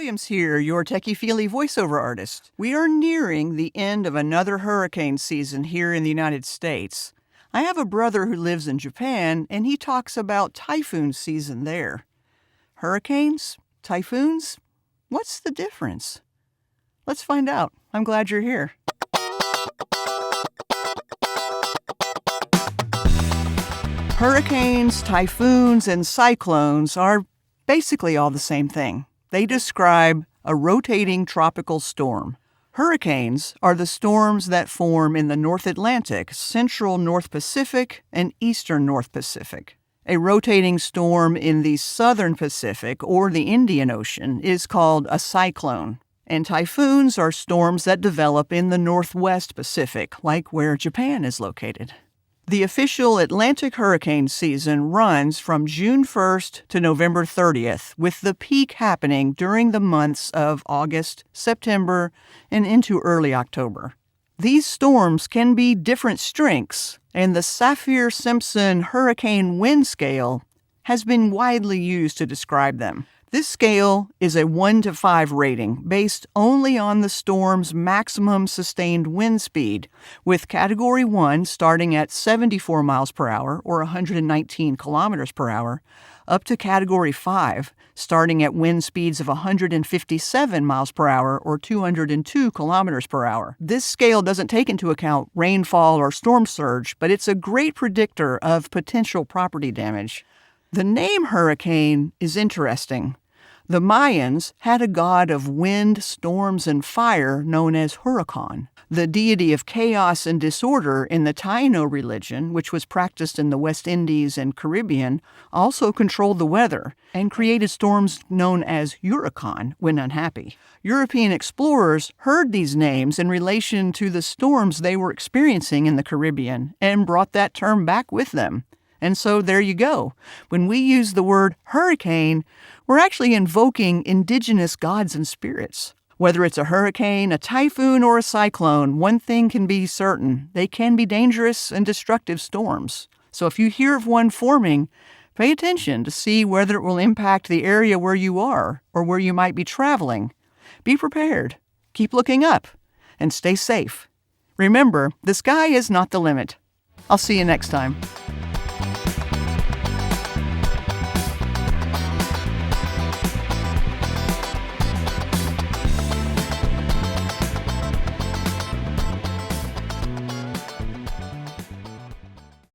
Williams here, your techie-feely voiceover artist. We are nearing the end of another hurricane season here in the United States. I have a brother who lives in Japan, and he talks about typhoon season there. Hurricanes? Typhoons? What's the difference? Let's find out. I'm glad you're here. Hurricanes, typhoons, and cyclones are basically all the same thing. They describe a rotating tropical storm. Hurricanes are the storms that form in the North Atlantic, central North Pacific, and eastern North Pacific. A rotating storm in the southern Pacific or the Indian Ocean is called a cyclone. And typhoons are storms that develop in the Northwest Pacific, like where Japan is located. The official Atlantic hurricane season runs from June 1st to November 30th, with the peak happening during the months of August, September, and into early October. These storms can be different strengths, and the Saffir-Simpson Hurricane Wind Scale has been widely used to describe them. This scale is a 1 to 5 rating based only on the storm's maximum sustained wind speed, with Category 1 starting at 74 miles per hour or 119 kilometers per hour, up to Category 5 starting at wind speeds of 157 miles per hour or 202 kilometers per hour. This scale doesn't take into account rainfall or storm surge, but it's a great predictor of potential property damage. The name hurricane is interesting. The Mayans had a god of wind, storms, and fire known as Huracan. The deity of chaos and disorder in the Taino religion, which was practiced in the West Indies and Caribbean, also controlled the weather and created storms known as Huracan when unhappy. European explorers heard these names in relation to the storms they were experiencing in the Caribbean and brought that term back with them. And so there you go. When we use the word hurricane, we're actually invoking indigenous gods and spirits. Whether it's a hurricane, a typhoon, or a cyclone, one thing can be certain. They can be dangerous and destructive storms. So if you hear of one forming, pay attention to see whether it will impact the area where you are or where you might be traveling. Be prepared. Keep looking up and stay safe. Remember, the sky is not the limit. I'll see you next time.